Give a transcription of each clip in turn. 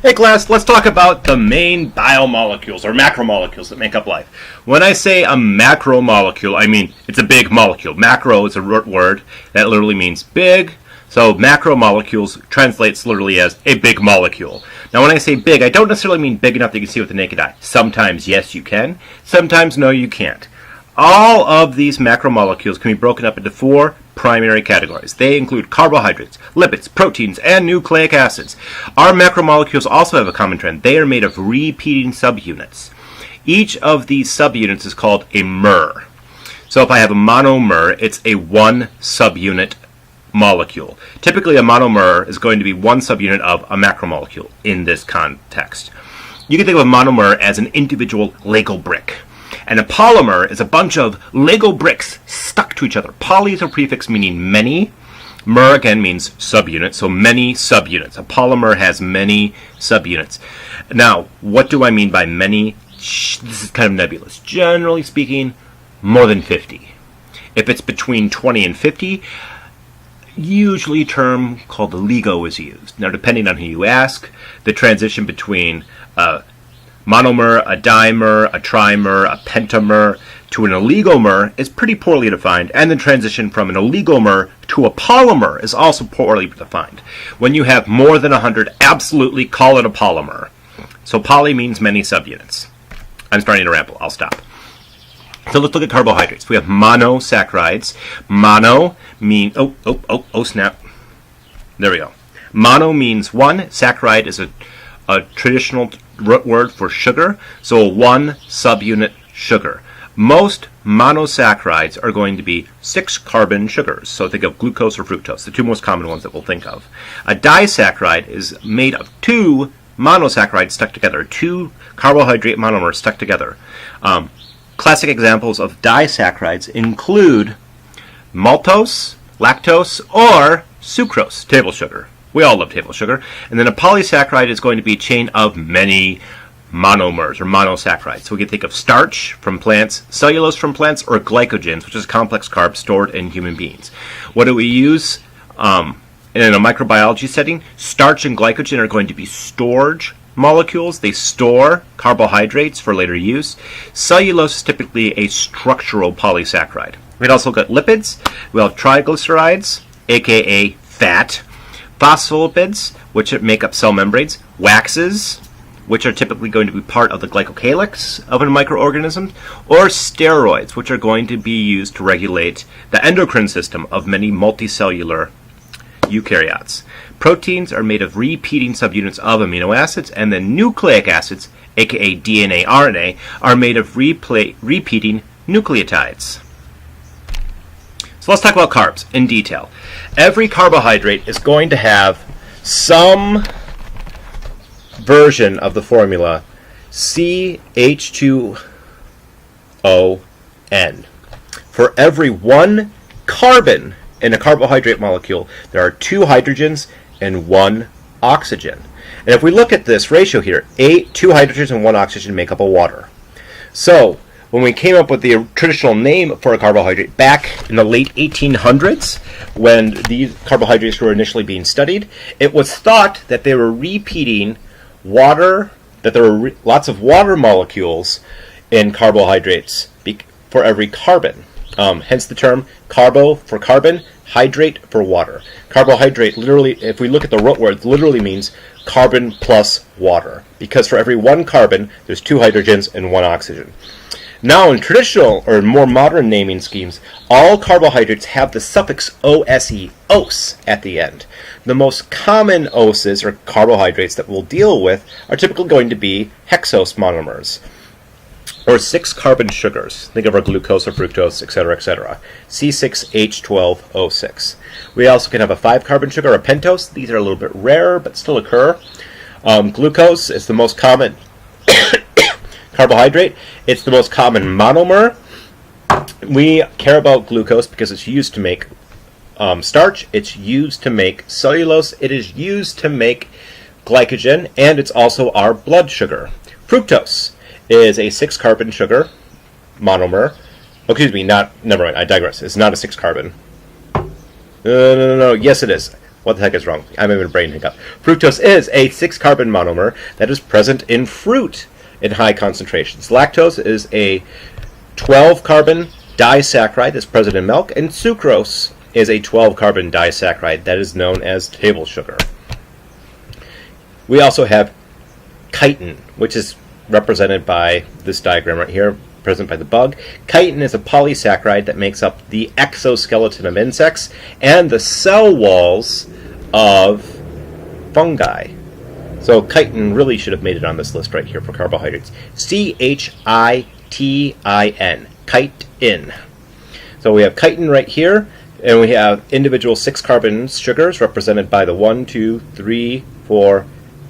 Hey class, let's talk about the main biomolecules or macromolecules that make up life. When I say a macromolecule, I mean it's a big molecule. Macro is a root word that literally means big. So macromolecules translates literally as a big molecule. Now when I say big, I don't necessarily mean big enough that you can see with the naked eye. Sometimes yes you can, sometimes no you can't. All of these macromolecules can be broken up into four primary categories. They include carbohydrates, lipids, proteins, and nucleic acids. Our macromolecules also have a common trend. They are made of repeating subunits. Each of these subunits is called a mer. So if I have a monomer, it's a one subunit molecule. Typically a monomer is going to be one subunit of a macromolecule in this context. You can think of a monomer as an individual Lego brick. And a polymer is a bunch of Lego bricks stuck to each other. Poly is a prefix meaning many. Mer again means subunit, so many subunits. A polymer has many subunits. Now, what do I mean by many? This is kind of nebulous. Generally speaking, more than 50. If it's between 20 and 50, usually a term called the LIGO is used. Now, depending on who you ask, the transition between monomer, a dimer, a trimer, a pentamer to an oligomer is pretty poorly defined, and the transition from an oligomer to a polymer is also poorly defined. When you have more than 100, absolutely call it a polymer. So poly means many subunits. I'm starting to ramble. I'll stop. So let's look at carbohydrates. We have monosaccharides. Mono mean snap. There we go. Mono means one. Saccharide is a traditional root word for sugar, so a one subunit sugar. Most monosaccharides are going to be 6-carbon sugars, so think of glucose or fructose, the two most common ones that we'll think of. A disaccharide is made of two monosaccharides stuck together, two carbohydrate monomers stuck together. Classic examples of disaccharides include maltose, lactose, or sucrose, table sugar. We all love table sugar. And then a polysaccharide is going to be a chain of many monomers or monosaccharides. So we can think of starch from plants, cellulose from plants, or glycogens, which is complex carbs stored in human beings. What do we use in a microbiology setting? Starch and glycogen are going to be storage molecules. They store carbohydrates for later use. Cellulose is typically a structural polysaccharide. We'd also got lipids. We have triglycerides, aka fat. Phospholipids, which make up cell membranes, waxes, which are typically going to be part of the glycocalyx of a microorganism, or steroids, which are going to be used to regulate the endocrine system of many multicellular eukaryotes. Proteins are made of repeating subunits of amino acids, and then nucleic acids, aka DNA, RNA, are made of repeating nucleotides. So let's talk about carbs in detail. Every carbohydrate is going to have some version of the formula CH2ON. For every one carbon in a carbohydrate molecule, there are 2 hydrogens and 1 oxygen. And if we look at this ratio here, 2 hydrogens and 1 oxygen make up a water. So when we came up with the traditional name for a carbohydrate back in the late 1800s, when these carbohydrates were initially being studied, it was thought that they were repeating water, that there were lots of water molecules in carbohydrates for every carbon. Hence the term carbo for carbon, hydrate for water. Carbohydrate literally, if we look at the root word, literally means carbon plus water, because for every one carbon, there's 2 hydrogens and 1 oxygen. Now, in traditional or more modern naming schemes, all carbohydrates have the suffix OSE, ose, at the end. The most common oses, or carbohydrates that we'll deal with, are typically going to be hexose monomers, or 6-carbon sugars. Think of our glucose or fructose, etc., etc. C6H12O6. We also can have a 5-carbon sugar, a pentose. These are a little bit rarer, but still occur. Glucose is the most common carbohydrate. It's the most common monomer. We care about glucose because it's used to make starch. It's used to make cellulose. It is used to make glycogen, and it's also our blood sugar. Fructose is a 6-carbon sugar monomer. Oh, excuse me, never mind, I digress. It's not a 6-carbon. No, yes it is. What the heck is wrong? I'm having a brain hiccup. Fructose is a 6-carbon monomer that is present in fruit in high concentrations. Lactose is a 12-carbon disaccharide that's present in milk, and sucrose is a 12-carbon disaccharide that is known as table sugar. We also have chitin, which is represented by this diagram right here, present by the bug. Chitin is a polysaccharide that makes up the exoskeleton of insects and the cell walls of fungi. So chitin really should have made it on this list right here for carbohydrates. C-H-I-T-I-N, chitin. So we have chitin right here, and we have individual 6-carbon sugars represented by the 1, 2, 3, 4,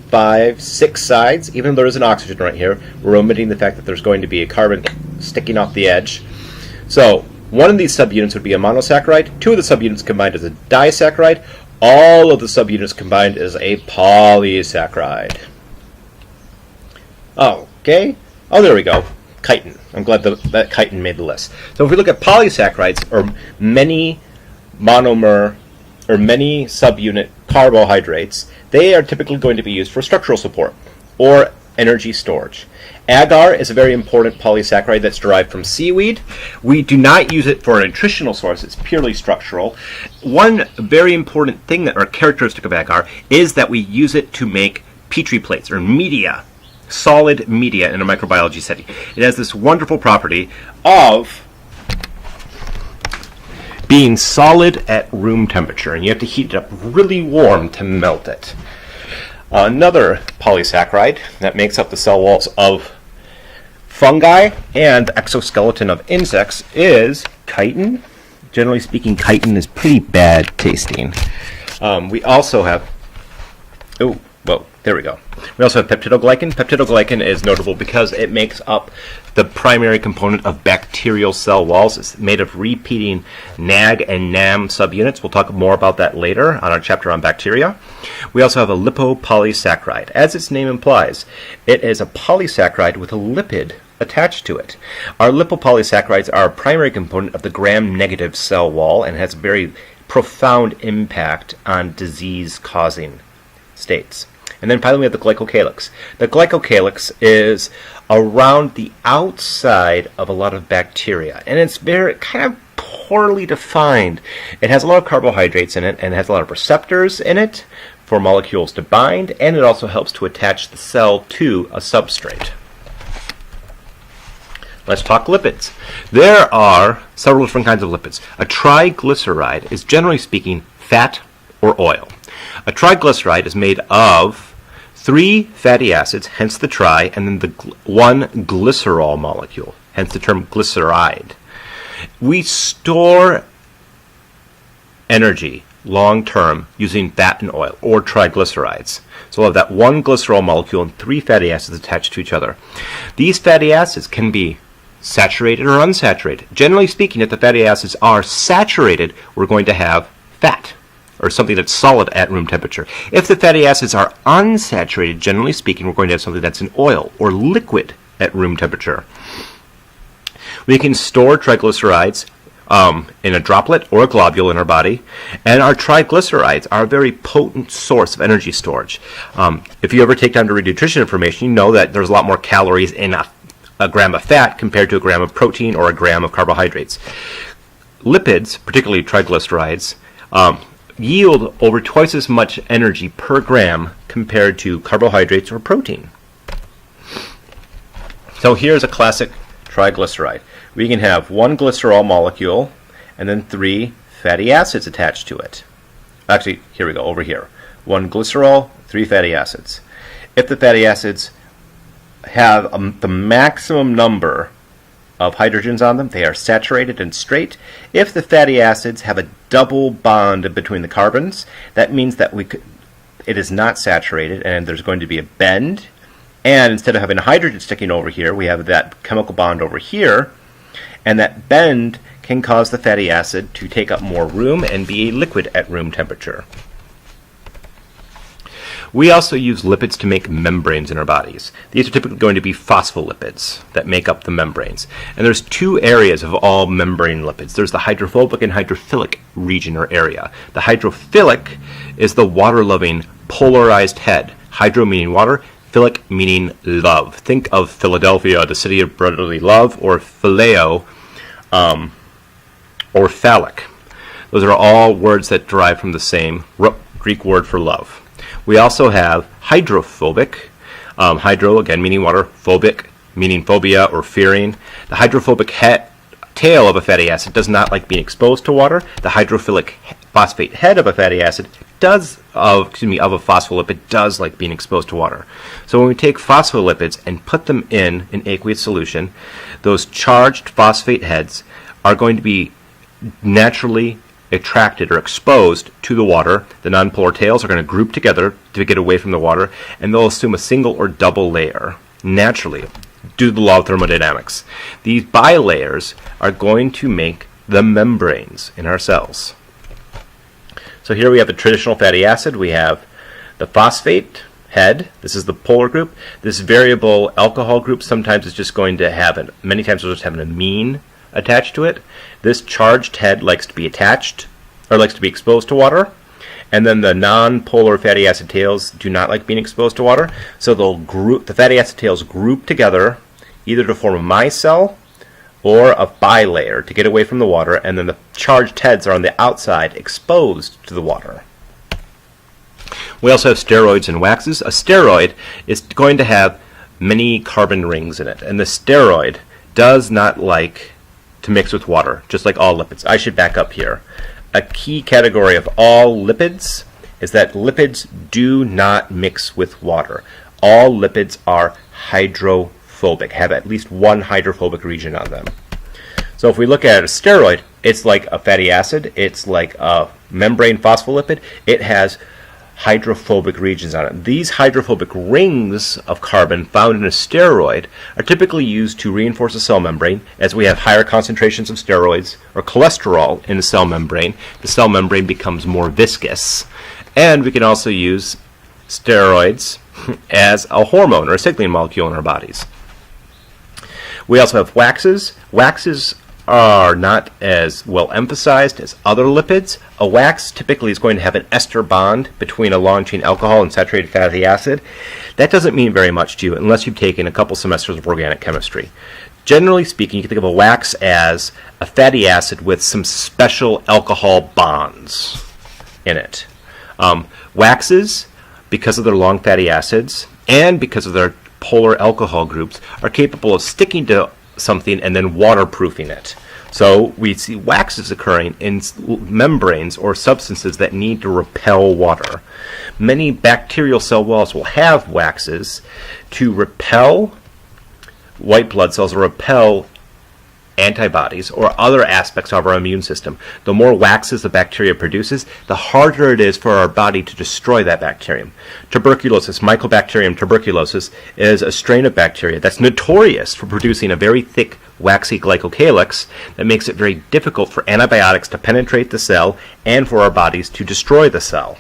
5, 6 sides. Even though there is an oxygen right here, we're omitting the fact that there's going to be a carbon sticking off the edge. So one of these subunits would be a monosaccharide. 2 of the subunits combined is a disaccharide. All of the subunits combined is a polysaccharide. Okay. Oh, there we go. Chitin. I'm glad that chitin made the list. So if we look at polysaccharides, or many monomer or many subunit carbohydrates, they are typically going to be used for structural support or energy storage. Agar is a very important polysaccharide that's derived from seaweed. We do not use it for a nutritional source. It's purely structural. One very important thing that are characteristic of agar is that we use it to make petri plates or media, solid media in a microbiology setting. It has this wonderful property of being solid at room temperature, and you have to heat it up really warm to melt it. Another polysaccharide that makes up the cell walls of fungi and the exoskeleton of insects is chitin. Generally speaking, chitin is pretty bad tasting. We also have, there we go. We also have peptidoglycan. Peptidoglycan is notable because it makes up the primary component of bacterial cell walls. It's made of repeating NAG and NAM subunits. We'll talk more about that later on our chapter on bacteria. We also have a lipopolysaccharide. As its name implies, it is a polysaccharide with a lipid attached to it. Our lipopolysaccharides are a primary component of the gram-negative cell wall and has a very profound impact on disease-causing states. And then finally we have the glycocalyx. The glycocalyx is around the outside of a lot of bacteria, and it's very kind of poorly defined. It has a lot of carbohydrates in it, and it has a lot of receptors in it for molecules to bind, and it also helps to attach the cell to a substrate. Let's talk lipids. There are several different kinds of lipids. A triglyceride is, generally speaking, fat or oil. A triglyceride is made of 3 fatty acids, hence the tri, and then the one glycerol molecule, hence the term glyceride. We store energy long-term using fat and oil, or triglycerides. So we'll have that one glycerol molecule and 3 fatty acids attached to each other. These fatty acids can be saturated or unsaturated. Generally speaking, if the fatty acids are saturated, we're going to have fat, or something that's solid at room temperature. If the fatty acids are unsaturated, generally speaking, we're going to have something that's an oil or liquid at room temperature. We can store triglycerides in a droplet or a globule in our body, and our triglycerides are a very potent source of energy storage. If you ever take time to read nutrition information, you know that there's a lot more calories in a gram of fat compared to a gram of protein or a gram of carbohydrates. Lipids, particularly triglycerides, yield over twice as much energy per gram compared to carbohydrates or protein. So here's a classic triglyceride. We can have one glycerol molecule and then 3 fatty acids attached to it. Actually, here we go, over here. 1 glycerol, 3 fatty acids. If the fatty acids have the maximum number of hydrogens on them, they are saturated and straight. If the fatty acids have a double bond between the carbons, that means that it is not saturated, and there's going to be a bend. And instead of having a hydrogen sticking over here, we have that chemical bond over here, and that bend can cause the fatty acid to take up more room and be a liquid at room temperature. We also use lipids to make membranes in our bodies. These are typically going to be phospholipids that make up the membranes. And there's two areas of all membrane lipids. There's the hydrophobic and hydrophilic region or area. The hydrophilic is the water-loving polarized head. Hydro meaning water, philic meaning love. Think of Philadelphia, the city of brotherly love, or phileo, or phallic. Those are all words that derive from the same Greek word for love. We also have hydrophobic. Hydro, again, meaning water. Phobic, meaning phobia or fearing. The hydrophobic tail of a fatty acid does not like being exposed to water. The hydrophilic phosphate head of a fatty acid of a phospholipid does like being exposed to water. So when we take phospholipids and put them in an aqueous solution, those charged phosphate heads are going to be naturally attracted or exposed to the water. The nonpolar tails are going to group together to get away from the water, and they'll assume a single or double layer naturally due to the law of thermodynamics. These bilayers are going to make the membranes in our cells. So here we have the traditional fatty acid. We have the phosphate head. This is the polar group. This variable alcohol group sometimes is just going to have many times it'll just have an amine attached to it. This charged head likes to be attached or likes to be exposed to water. And then the non-polar fatty acid tails do not like being exposed to water. So the fatty acid tails group together either to form a micelle or a bilayer to get away from the water, and then the charged heads are on the outside exposed to the water. We also have steroids and waxes. A steroid is going to have many carbon rings in it, and the steroid does not like to mix with water, just like all lipids. I should back up here. A key category of all lipids is that lipids do not mix with water. All lipids are hydrophobic, have at least one hydrophobic region on them. So if we look at a steroid, it's like a fatty acid, it's like a membrane phospholipid, it has hydrophobic regions on it. These hydrophobic rings of carbon found in a steroid are typically used to reinforce a cell membrane. As we have higher concentrations of steroids or cholesterol in the cell membrane becomes more viscous. And we can also use steroids as a hormone or a signaling molecule in our bodies. We also have waxes. Waxes are not as well emphasized as other lipids. A wax typically is going to have an ester bond between a long chain alcohol and saturated fatty acid. That doesn't mean very much to you unless you've taken a couple semesters of organic chemistry. Generally speaking, you can think of a wax as a fatty acid with some special alcohol bonds in it. Waxes, because of their long fatty acids and because of their polar alcohol groups, are capable of sticking to something and then waterproofing it. So we see waxes occurring in membranes or substances that need to repel water. Many bacterial cell walls will have waxes to repel white blood cells or repel antibodies or other aspects of our immune system. The more waxes the bacteria produces, the harder it is for our body to destroy that bacterium. Tuberculosis, Mycobacterium tuberculosis, is a strain of bacteria that's notorious for producing a very thick, waxy glycocalyx that makes it very difficult for antibiotics to penetrate the cell and for our bodies to destroy the cell.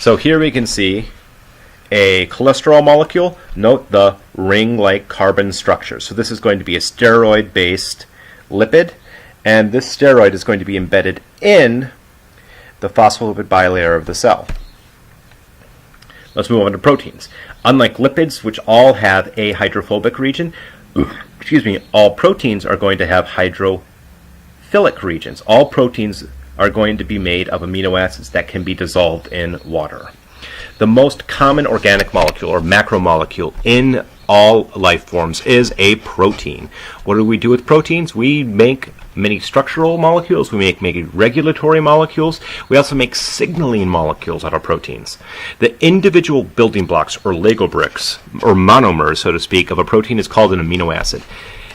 So here we can see a cholesterol molecule. Note the ring-like carbon structure. So this is going to be a steroid-based lipid, and this steroid is going to be embedded in the phospholipid bilayer of the cell. Let's move on to proteins. Unlike lipids, which all have a hydrophobic region, all proteins are going to have hydrophilic regions. All proteins are going to be made of amino acids that can be dissolved in water. The most common organic molecule or macromolecule in all life forms is a protein. What do we do with proteins? We make many structural molecules, we make many regulatory molecules, we also make signaling molecules out of proteins. The individual building blocks or Lego bricks or monomers, so to speak, of a protein is called an amino acid.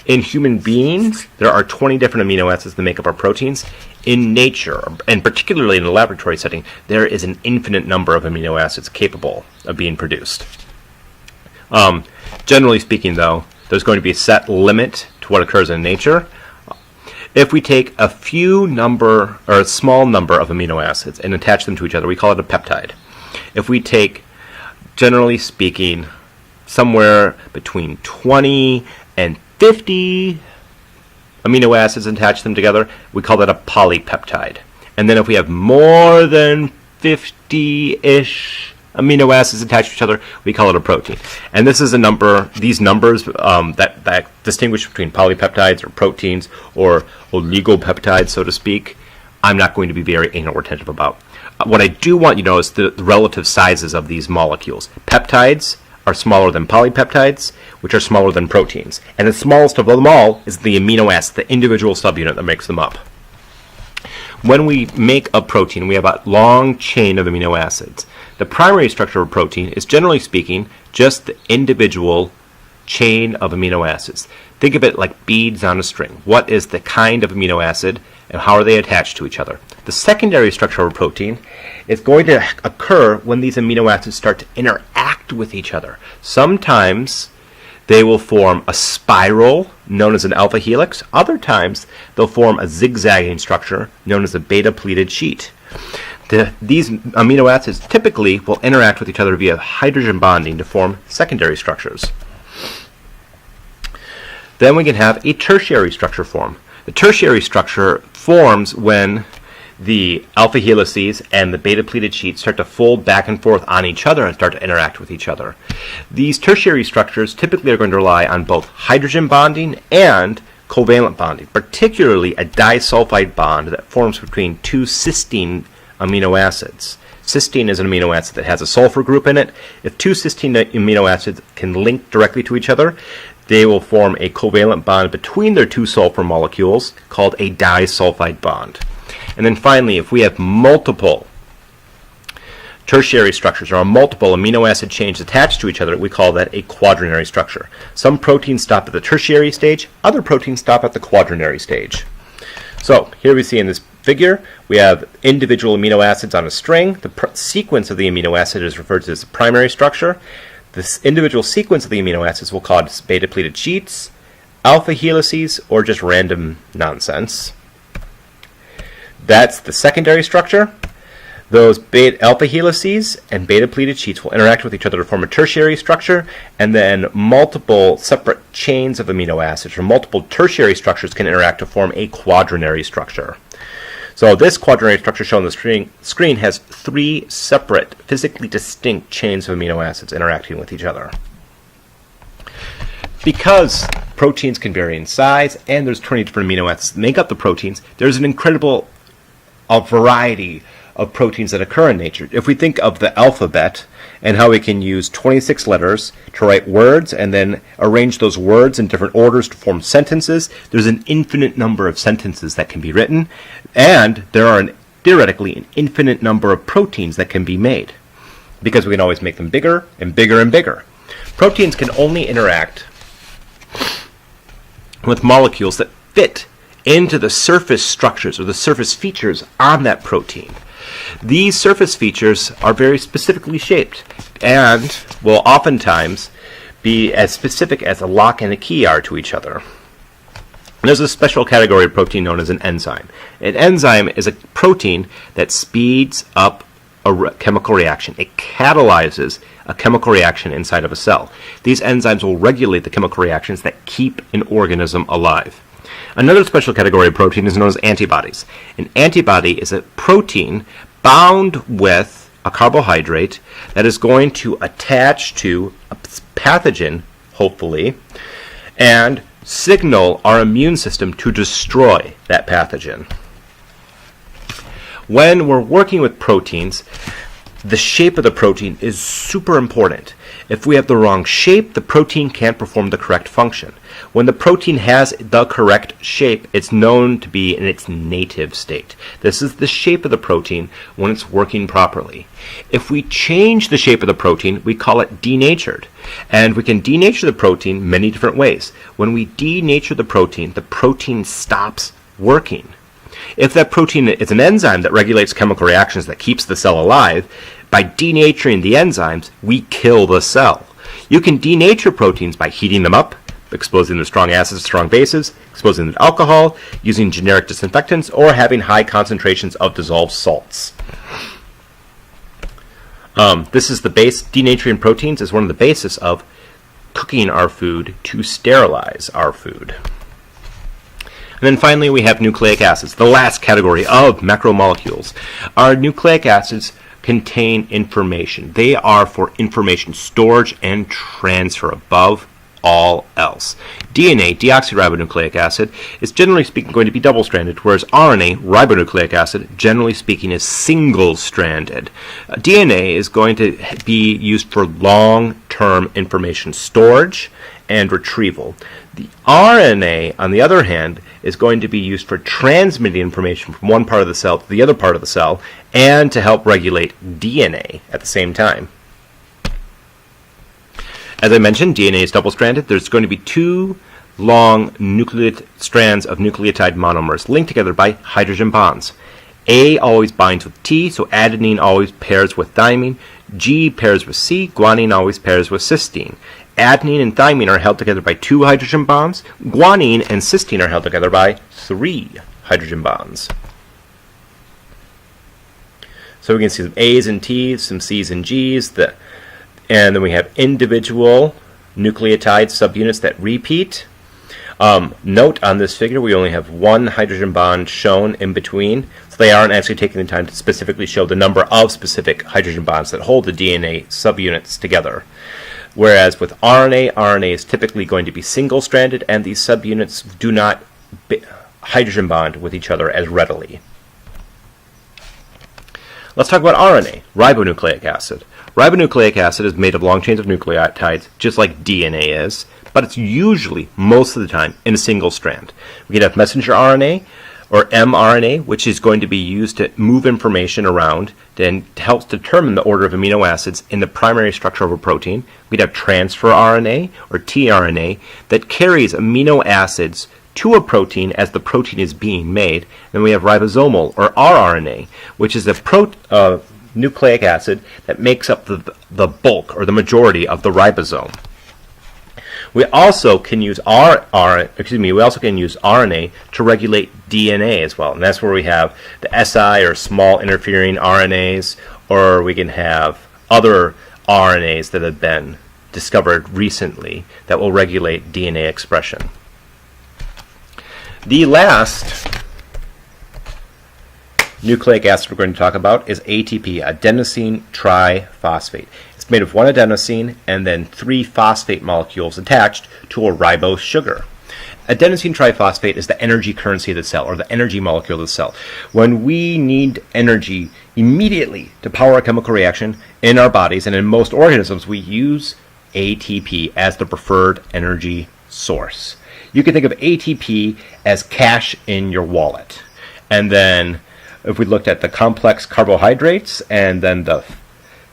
In human beings, there are 20 different amino acids that make up our proteins. In nature, and particularly in a laboratory setting, there is an infinite number of amino acids capable of being produced. Generally speaking, though, there's going to be a set limit to what occurs in nature. If we take a small number of amino acids and attach them to each other, we call it a peptide. if we take, generally speaking, somewhere between 20 and 50 amino acids and attach them together, we call that a polypeptide. And then if we have more than 50-ish amino acids attached to each other, we call it a protein. And this is a number, these numbers that distinguish between polypeptides or proteins or oligopeptides, so to speak, I'm not going to be very anal retentive about. What I do want you to know is the relative sizes of these molecules. Peptides are smaller than polypeptides, which are smaller than proteins. And the smallest of them all is the amino acid, the individual subunit that makes them up. When we make a protein, we have a long chain of amino acids. The primary structure of a protein is, generally speaking, just the individual chain of amino acids. Think of it like beads on a string. What is the kind of amino acid and how are they attached to each other? The secondary structure of a protein is going to occur when these amino acids start to interact with each other. Sometimes they will form a spiral known as an alpha helix. Other times they'll form a zigzagging structure known as a beta-pleated sheet. These amino acids typically will interact with each other via hydrogen bonding to form secondary structures. Then we can have a tertiary structure form. The tertiary structure forms when the alpha helices and the beta-pleated sheets start to fold back and forth on each other and start to interact with each other. These tertiary structures typically are going to rely on both hydrogen bonding and covalent bonding, particularly a disulfide bond that forms between two cysteine amino acids. Cysteine is an amino acid that has a sulfur group in it. If two cysteine amino acids can link directly to each other, they will form a covalent bond between their two sulfur molecules called a disulfide bond. And then finally, if we have multiple tertiary structures or multiple amino acid chains attached to each other, we call that a quaternary structure. Some proteins stop at the tertiary stage, other proteins stop at the quaternary stage. So here we see in this figure, we have individual amino acids on a string. The sequence of the amino acid is referred to as the primary structure. This individual sequence of the amino acids will call beta-pleated sheets, alpha helices, or just random nonsense. That's the secondary structure. Those alpha helices and beta-pleated sheets will interact with each other to form a tertiary structure, and then multiple separate chains of amino acids or multiple tertiary structures can interact to form a quaternary structure. So this quaternary structure shown on the screen has three separate, physically distinct chains of amino acids interacting with each other. Because proteins can vary in size and there's 20 different amino acids that make up the proteins, there's an incredible variety of proteins that occur in nature. If we think of the alphabet and how we can use 26 letters to write words and then arrange those words in different orders to form sentences, there's an infinite number of sentences that can be written, and there are theoretically an infinite number of proteins that can be made, because we can always make them bigger and bigger and bigger. Proteins can only interact with molecules that fit into the surface structures or the surface features on that protein. These surface features are very specifically shaped and will oftentimes be as specific as a lock and a key are to each other. And there's a special category of protein known as an enzyme. An enzyme is a protein that speeds up a chemical reaction. It catalyzes a chemical reaction inside of a cell. These enzymes will regulate the chemical reactions that keep an organism alive. Another special category of protein is known as antibodies. An antibody is a protein bound with a carbohydrate that is going to attach to a pathogen, hopefully, and signal our immune system to destroy that pathogen. When we're working with proteins, the shape of the protein is super important. If we have the wrong shape, the protein can't perform the correct function. When the protein has the correct shape, it's known to be in its native state. This is the shape of the protein when it's working properly. If we change the shape of the protein, we call it denatured. And we can denature the protein many different ways. When we denature the protein stops working. If that protein is an enzyme that regulates chemical reactions that keeps the cell alive, by denaturing the enzymes, we kill the cell. You can denature proteins by heating them up, exposing them to strong acids, strong bases, exposing them to alcohol, using generic disinfectants, or having high concentrations of dissolved salts. This is the base. Denaturing proteins is one of the basis of cooking our food to sterilize our food. And then finally we have nucleic acids, the last category of macromolecules. Our nucleic acids contain information. They are for information storage and transfer above all else. DNA, deoxyribonucleic acid, is generally speaking going to be double-stranded, whereas RNA, ribonucleic acid, generally speaking is single-stranded. DNA is going to be used for long-term information storage and retrieval. The RNA, on the other hand, is going to be used for transmitting information from one part of the cell to the other part of the cell and to help regulate DNA at the same time. As I mentioned, DNA is double-stranded. There's going to be two long strands of nucleotide monomers linked together by hydrogen bonds. A always binds with T, so adenine always pairs with thymine. G pairs with C. Guanine always pairs with cysteine. Adenine and thymine are held together by 2 hydrogen bonds. Guanine and cysteine are held together by 3 hydrogen bonds. So we can see some A's and T's, some C's and G's, and then we have individual nucleotide subunits that repeat. Note on this figure we only have 1 hydrogen bond shown in between, so they aren't actually taking the time to specifically show the number of specific hydrogen bonds that hold the DNA subunits together. Whereas with RNA, RNA is typically going to be single-stranded, and these subunits do not hydrogen bond with each other as readily. Let's talk about RNA, ribonucleic acid. Ribonucleic acid is made of long chains of nucleotides, just like DNA is, but it's usually, most of the time, in a single strand. We can have messenger RNA, or mRNA, which is going to be used to move information around and helps determine the order of amino acids in the primary structure of a protein. We'd have transfer RNA, or tRNA, that carries amino acids to a protein as the protein is being made. And we have ribosomal, or rRNA, which is a nucleic acid that makes up the bulk, or the majority, of the ribosome. We also can use RNA to regulate DNA as well, and that's where we have the SI, or small interfering RNAs, or we can have other RNAs that have been discovered recently that will regulate DNA expression. The last nucleic acid we're going to talk about is ATP, adenosine triphosphate. It's made of 1 adenosine and then 3 phosphate molecules attached to a ribose sugar. Adenosine triphosphate is the energy currency of the cell, or the energy molecule of the cell. When we need energy immediately to power a chemical reaction in our bodies, and in most organisms, we use ATP as the preferred energy source. You can think of ATP as cash in your wallet. And then if we looked at the complex carbohydrates and then the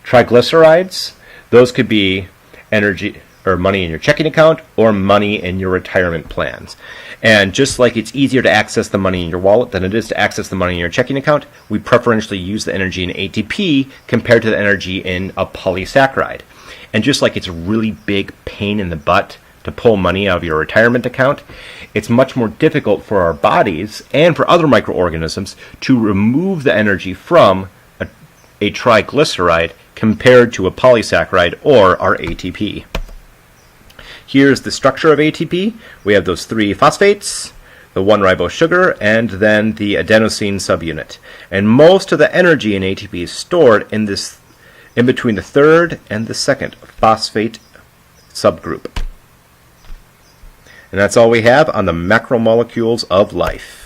triglycerides, those could be energy or money in your checking account or money in your retirement plans. And just like it's easier to access the money in your wallet than it is to access the money in your checking account, we preferentially use the energy in ATP compared to the energy in a polysaccharide. And just like it's a really big pain in the butt to pull money out of your retirement account, it's much more difficult for our bodies and for other microorganisms to remove the energy from a triglyceride compared to a polysaccharide or our ATP. Here's the structure of ATP. We have those 3 phosphates, the 1 ribose sugar, and then the adenosine subunit. And most of the energy in ATP is stored in between the 3rd and the 2nd phosphate subgroup. And that's all we have on the macromolecules of life.